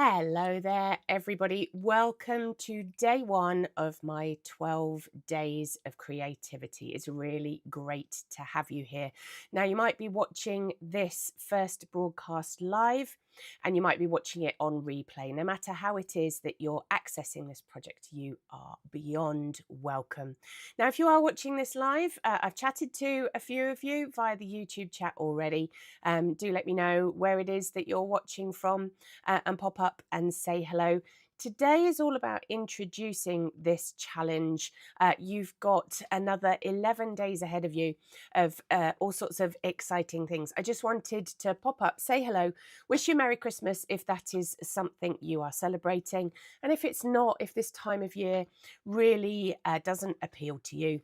Hello there, everybody. Welcome to day one of my 12 days of creativity. It's really great to have you here. Now, you might be watching this first broadcast live, and you might be watching it on replay. No matter how it is that you're accessing this project, you are beyond welcome. Now, if you are watching this live, I've chatted to a few of you via the YouTube chat already. Do let me know where it is that you're watching from and pop up and say hello. Today is all about introducing this challenge. You've got another 11 days ahead of you of all sorts of exciting things. I just wanted to pop up, say hello, wish you Merry Christmas if that is something you are celebrating. And if it's not, if this time of year really doesn't appeal to you,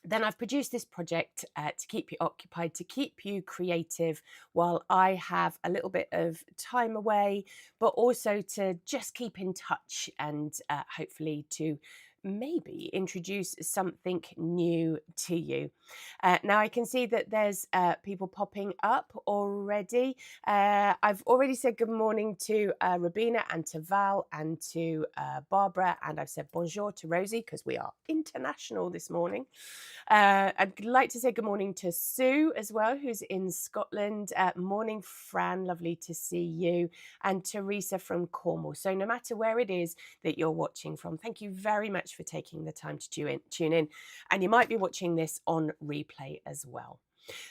then I've produced this project to keep you occupied, to keep you creative while I have a little bit of time away, but also to just keep in touch and hopefully to maybe introduce something new to you. Now I can see that there's people popping up already. I've already said good morning to Rabina and to Val and to Barbara, and I've said bonjour to Rosie because we are international this morning. I'd like to say good morning to Sue as well, who's in Scotland. Morning, Fran, lovely to see you. And Teresa from Cornwall. So no matter where it is that you're watching from, thank you very much for taking the time to tune in. And you might be watching this on replay as well.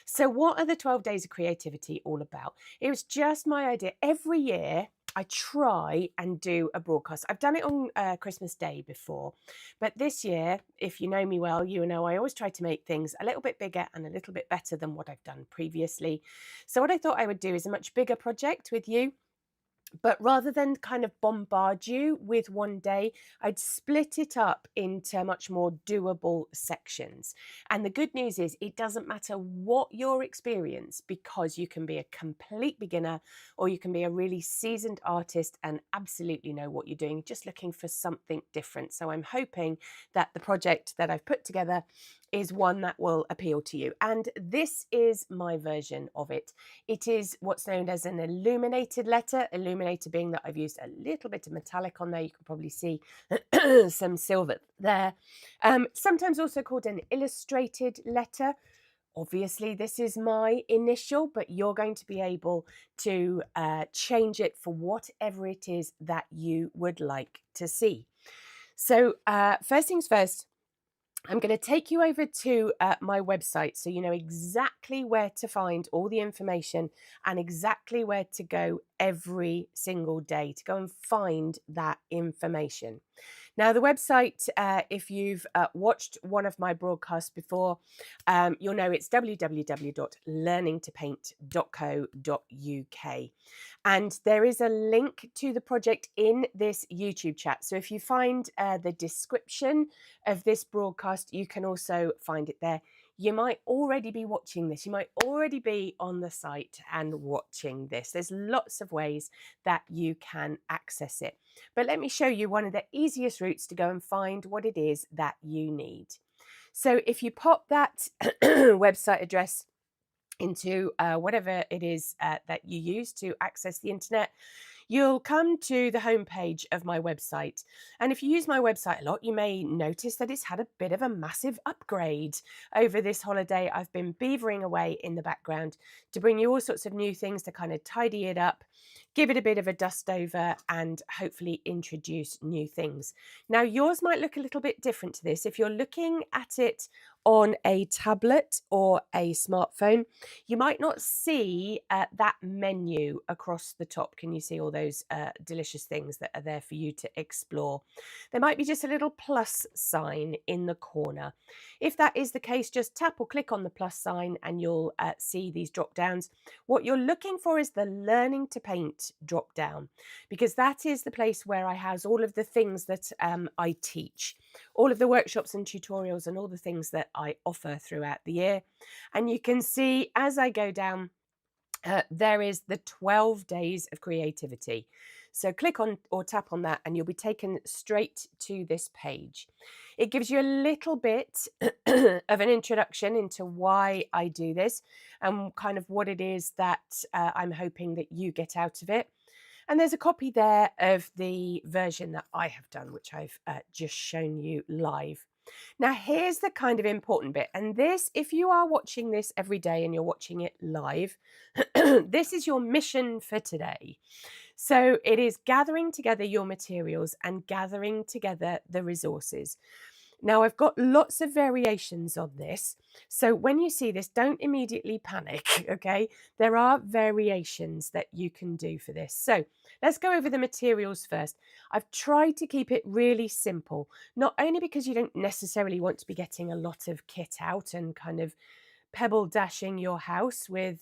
So what are the 12 days of creativity all about? It was just my idea. Every year, I try and do a broadcast. I've done it on Christmas Day before, but this year, if you know me well, you know I always try to make things a little bit bigger and a little bit better than what I've done previously. So what I thought I would do is a much bigger project with you. But rather than kind of bombard you with one day, I'd split it up into much more doable sections. And the good news is it doesn't matter what your experience, because you can be a complete beginner or you can be a really seasoned artist and absolutely know what you're doing, just looking for something different. So I'm hoping that the project that I've put together is one that will appeal to you. And this is my version of it. It is what's known as an illuminated letter, illuminated being that I've used a little bit of metallic on there. You can probably see some silver there. Sometimes also called an illustrated letter. Obviously, this is my initial, but you're going to be able to change it for whatever it is that you would like to see. So first things first, I'm going to take you over to my website so you know exactly where to find all the information and exactly where to go every single day to go and find that information. Now, the website, if you've watched one of my broadcasts before, you'll know it's www.learningtopaint.co.uk. And there is a link to the project in this YouTube chat. So if you find the description of this broadcast, you can also find it there. You might already be watching this. You might already be on the site and watching this. There's lots of ways that you can access it. But let me show you one of the easiest routes to go and find what it is that you need. So if you pop that website address into whatever it is that you use to access the internet, you'll come to the homepage of my website. And if you use my website a lot, you may notice that it's had a bit of a massive upgrade over this holiday. I've been beavering away in the background to bring you all sorts of new things to kind of tidy it up, give it a bit of a dust over, and hopefully introduce new things. Now, yours might look a little bit different to this. If you're looking at it on a tablet or a smartphone, you might not see that menu across the top. Can you see all those delicious things that are there for you to explore? There might be just a little plus sign in the corner. If that is the case, just tap or click on the plus sign and you'll see these drop downs. What you're looking for is the Learning to Paint drop down, because that is the place where I house all of the things that I teach, all of the workshops and tutorials and all the things that I offer throughout the year. And you can see as I go down, there is the 12 days of creativity. So click on or tap on that and you'll be taken straight to this page. It gives you a little bit of an introduction into why I do this and kind of what it is that I'm hoping that you get out of it. And there's a copy there of the version that I have done, which I've just shown you live. Now, here's the kind of important bit. And this, if you are watching this every day and you're watching it live, this is your mission for today. So it is gathering together your materials and gathering together the resources. Now, I've got lots of variations on this. So when you see this, don't immediately panic, okay? There are variations that you can do for this. So let's go over the materials first. I've tried to keep it really simple, not only because you don't necessarily want to be getting a lot of kit out and kind of pebble dashing your house with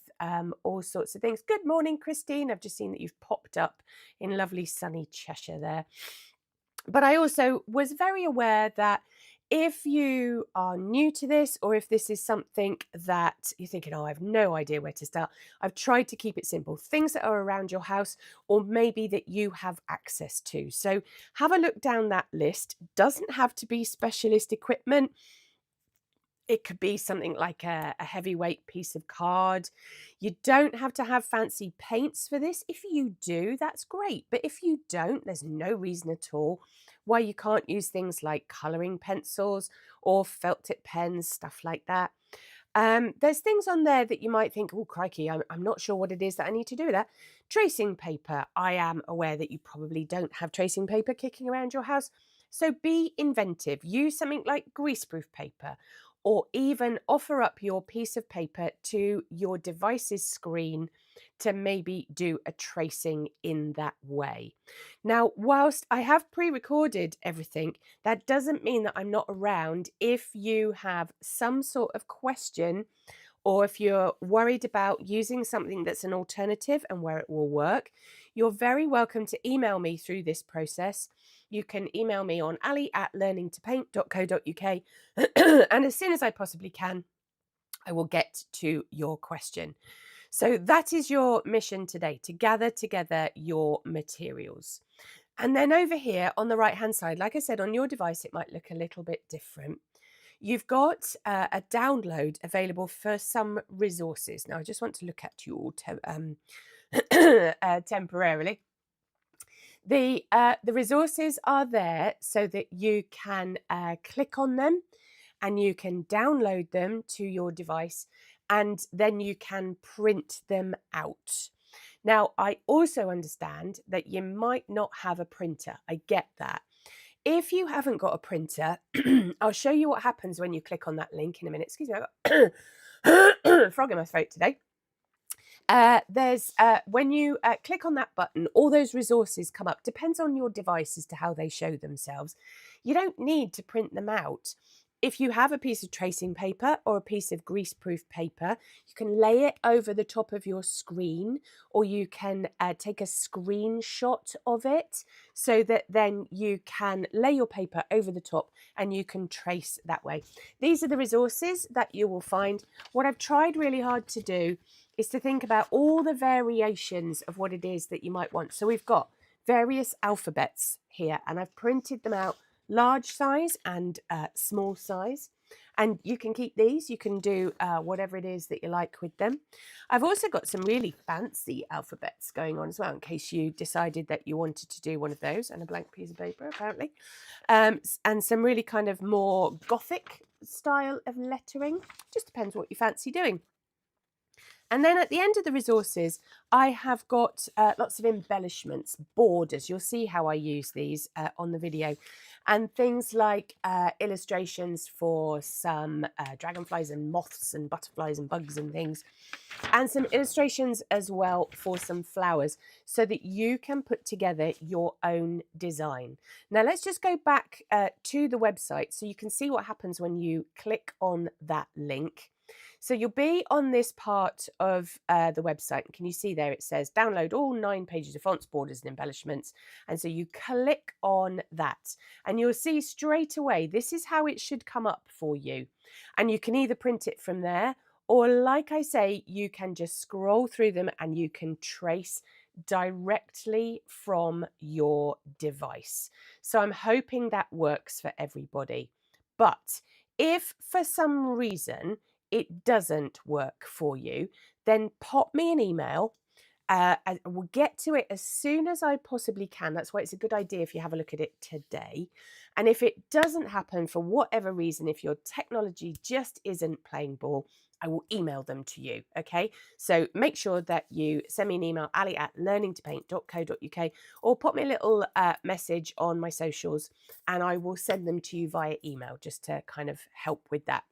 all sorts of things. Good morning, Christine. I've just seen that you've popped up in lovely sunny Cheshire there. But I also was very aware that if you are new to this, or if this is something that you're thinking, oh, I have no idea where to start, I've tried to keep it simple. Things that are around your house, or maybe that you have access to. So have a look down that list. Doesn't have to be specialist equipment. It could be something like a heavyweight piece of card. You don't have to have fancy paints for this. If you do, that's great. But if you don't, there's no reason at all why you can't use things like colouring pencils or felt tip pens, stuff like that. There's things on there that you might think, oh, crikey, I'm not sure what it is that I need to do with that. Tracing paper. I am aware that you probably don't have tracing paper kicking around your house. So be inventive. Use something like greaseproof paper, or even offer up your piece of paper to your device's screen to maybe do a tracing in that way. Now, whilst I have pre-recorded everything, that doesn't mean that I'm not around if you have some sort of question, or if you're worried about using something that's an alternative and where it will work. You're very welcome to email me through this process. You can email me on ali@learningtopaint.co.uk and as soon as I possibly can, I will get to your question. So that is your mission today, to gather together your materials. And then over here on the right hand side, like I said, on your device, it might look a little bit different. You've got a download available for some resources. Now, I just want to look at you all temporarily. The resources are there so that you can click on them and you can download them to your device, and then you can print them out. Now, I also understand that you might not have a printer. I get that. If you haven't got a printer, I'll show you what happens when you click on that link in a minute. Excuse me, I've got frog in my throat today. When you click on that button, all those resources come up. Depends on your device as to how they show themselves. You don't need to print them out. If you have a piece of tracing paper or a piece of greaseproof paper, you can lay it over the top of your screen, or you can take a screenshot of it so that then you can lay your paper over the top and you can trace that way. These are the resources that you will find. What I've tried really hard to do is to think about all the variations of what it is that you might want. So we've got various alphabets here, and I've printed them out large size and small size. And you can keep these. You can do whatever it is that you like with them. I've also got some really fancy alphabets going on as well, in case you decided that you wanted to do one of those, and a blank piece of paper, apparently. And some really kind of more Gothic style of lettering. Just depends what you fancy doing. And then at the end of the resources, I have got lots of embellishments, borders. You'll see how I use these on the video. And things like illustrations for some dragonflies and moths and butterflies and bugs and things. And some illustrations as well for some flowers, so that you can put together your own design. Now let's just go back to the website so you can see what happens when you click on that link. So you'll be on this part of the website. Can you see there it says download all 9 pages of fonts, borders and embellishments. And so you click on that and you'll see straight away, this is how it should come up for you. And you can either print it from there, or like I say, you can just scroll through them and you can trace directly from your device. So I'm hoping that works for everybody. But if for some reason it doesn't work for you, then pop me an email I will get to it as soon as I possibly can. That's why it's a good idea if you have a look at it today. And if it doesn't happen for whatever reason, if your technology just isn't playing ball, I will email them to you. Okay. So make sure that you send me an email, ali@learningtopaint.co.uk, or pop me a little message on my socials and I will send them to you via email just to kind of help with that.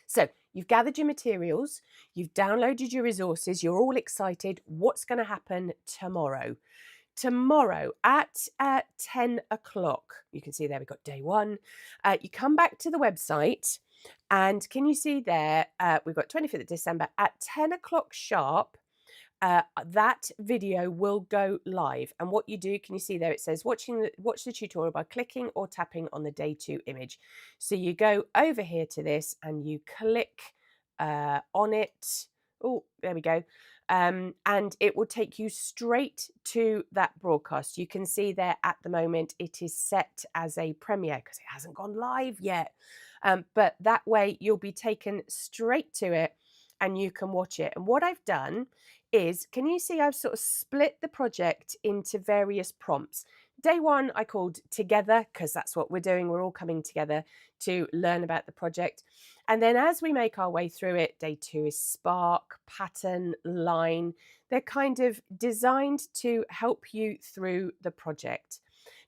So you've gathered your materials, you've downloaded your resources, you're all excited. What's going to happen tomorrow? Tomorrow at 10 o'clock, you can see there we've got day one. You come back to the website and can you see there, we've got 25th of December at 10 o'clock sharp. That video will go live. And what you do, can you see there, it says watch the tutorial by clicking or tapping on the day 2 image. So you go over here to this and you click on it. Oh, there we go. And it will take you straight to that broadcast. You can see there at the moment it is set as a premiere because it hasn't gone live yet. But that way you'll be taken straight to it and you can watch it. And what I've done is, can you see I've sort of split the project into various prompts. Day one I called Together because that's what we're doing. We're all coming together to learn about the project. And then as we make our way through it, day 2 is Spark, Pattern, Line. They're kind of designed to help you through the project.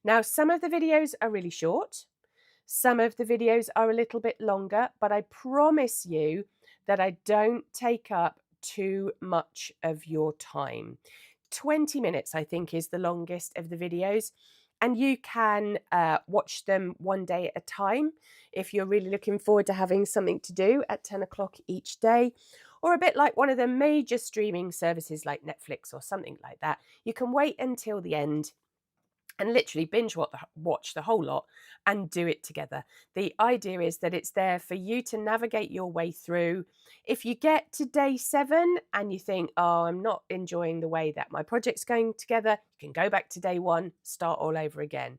Now, some of the videos are really short. Some of the videos are a little bit longer, but I promise you that I don't take up too much of your time. 20 minutes, I think, is the longest of the videos. And you can watch them one day at a time if you're really looking forward to having something to do at 10 o'clock each day. Or a bit like one of the major streaming services like Netflix or something like that. You can wait until the end and literally binge watch the whole lot and do it together. The idea is that it's there for you to navigate your way through. If you get to day 7 and you think, oh, I'm not enjoying the way that my project's going together, you can go back to day 1, start all over again.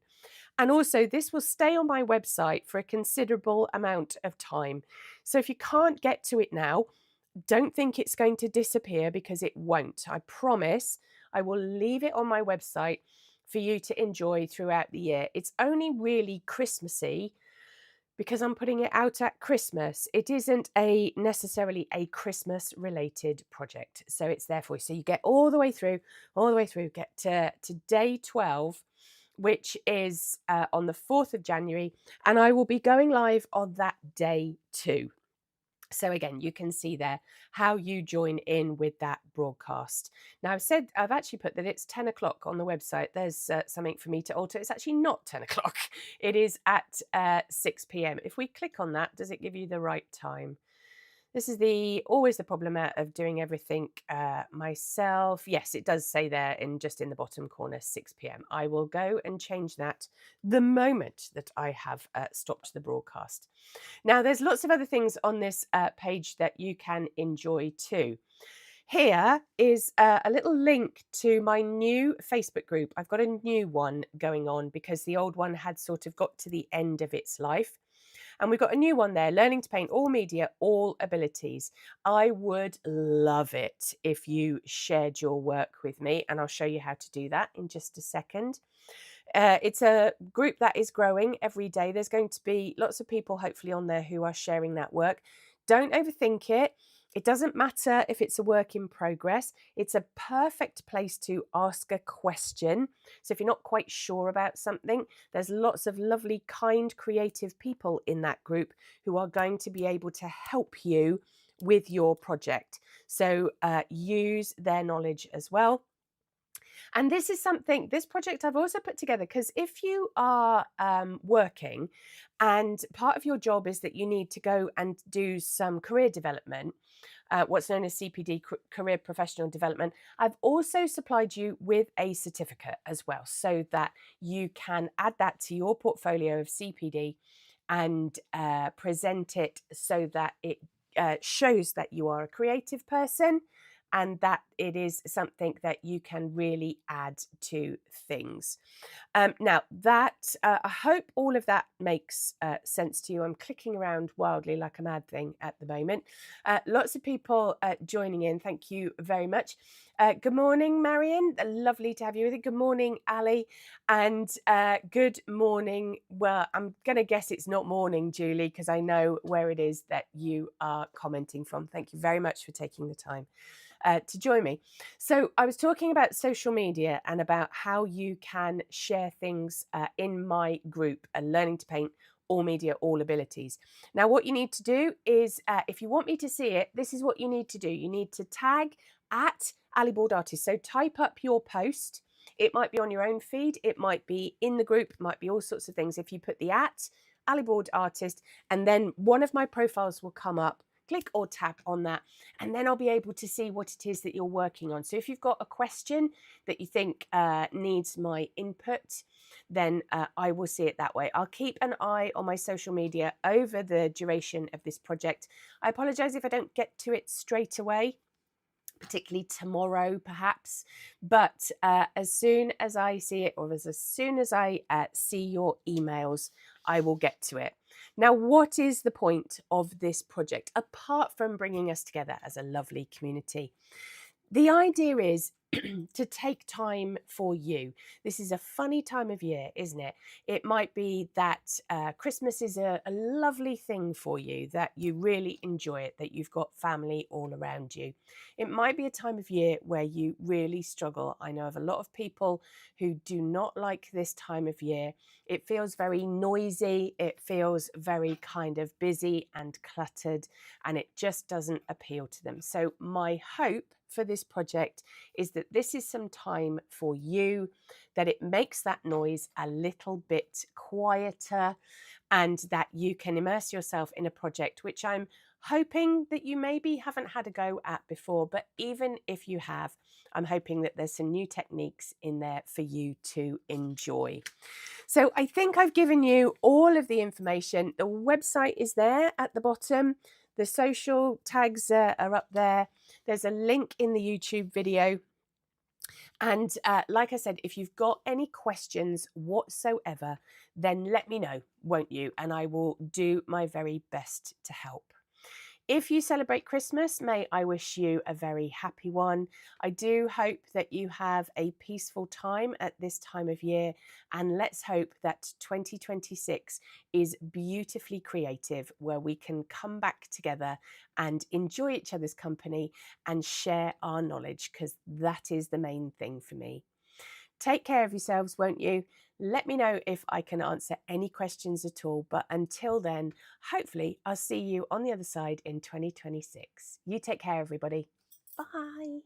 And also, this will stay on my website for a considerable amount of time. So if you can't get to it now, don't think it's going to disappear because it won't. I promise I will leave it on my website for you to enjoy throughout the year. It's only really Christmassy because I'm putting it out at Christmas. It isn't necessarily a Christmas related project. So it's there for you. So you get all the way through, get to day 12, which is on the 4th of January. And I will be going live on that day too. So again, you can see there how you join in with that broadcast. Now I've actually put that it's 10 o'clock on the website. There's something for me to alter. It's actually not 10 o'clock. It is at 6 p.m. If we click on that, does it give you the right time? This is always the problem of doing everything myself. Yes, it does say there just in the bottom corner, 6 p.m. I will go and change that the moment that I have stopped the broadcast. Now, there's lots of other things on this page that you can enjoy too. Here is a little link to my new Facebook group. I've got a new one going on because the old one had sort of got to the end of its life. And we've got a new one there, Learning to Paint All Media, All Abilities. I would love it if you shared your work with me, and I'll show you how to do that in just a second. It's a group that is growing every day. There's going to be lots of people hopefully on there who are sharing that work. Don't overthink it. It doesn't matter if it's a work in progress. It's a perfect place to ask a question. So if you're not quite sure about something, there's lots of lovely, kind, creative people in that group who are going to be able to help you with your project. So use their knowledge as well. And this project I've also put together because if you are working and part of your job is that you need to go and do some career development, what's known as CPD, Career Professional Development, I've also supplied you with a certificate as well so that you can add that to your portfolio of CPD and present it so that it shows that you are a creative person and that it is something that you can really add to things. Now, I hope all of that makes sense to you. I'm clicking around wildly like a mad thing at the moment. Lots of people joining in. Thank you very much. Good morning, Marion. Lovely to have you with it. Good morning, Ali. And good morning. Well, I'm going to guess it's not morning, Julie, because I know where it is that you are commenting from. Thank you very much for taking the time to join me. So I was talking about social media and about how you can share things in my group, Learning to Paint All Media, All Abilities. Now, what you need to do is, if you want me to see it, this is what you need to do. You need to tag at Ali Board Artist. So type up your post. It might be on your own feed. It might be in the group. It might be all sorts of things. If you put the at Ali Board Artist, and then one of my profiles will come up, click or tap on that, and then I'll be able to see what it is that you're working on. So if you've got a question that you think needs my input, then I will see it that way. I'll keep an eye on my social media over the duration of this project. I apologize if I don't get to it straight away, particularly tomorrow perhaps, but as soon as I see it, or as soon as I see your emails, I will get to it. Now, what is the point of this project apart from bringing us together as a lovely community? The idea is to take time for you. This is a funny time of year, isn't it? It might be that Christmas is a lovely thing for you, that you really enjoy it, that you've got family all around you. It might be a time of year where you really struggle. I know of a lot of people who do not like this time of year. It feels very noisy. It feels very kind of busy and cluttered, and it just doesn't appeal to them. So my hope for this project is that this is some time for you, that it makes that noise a little bit quieter, and that you can immerse yourself in a project which I'm hoping that you maybe haven't had a go at before. But even if you have, I'm hoping that there's some new techniques in there for you to enjoy. So I think I've given you all of the information. The website is there at the bottom. The social tags are up there. There's a link in the YouTube video. And like I said, if you've got any questions whatsoever, then let me know, won't you? And I will do my very best to help. If you celebrate Christmas, may I wish you a very happy one. I do hope that you have a peaceful time at this time of year, and let's hope that 2026 is beautifully creative, where we can come back together and enjoy each other's company and share our knowledge, because that is the main thing for me. Take care of yourselves, won't you? Let me know if I can answer any questions at all. But until then, hopefully I'll see you on the other side in 2026. You take care, everybody. Bye.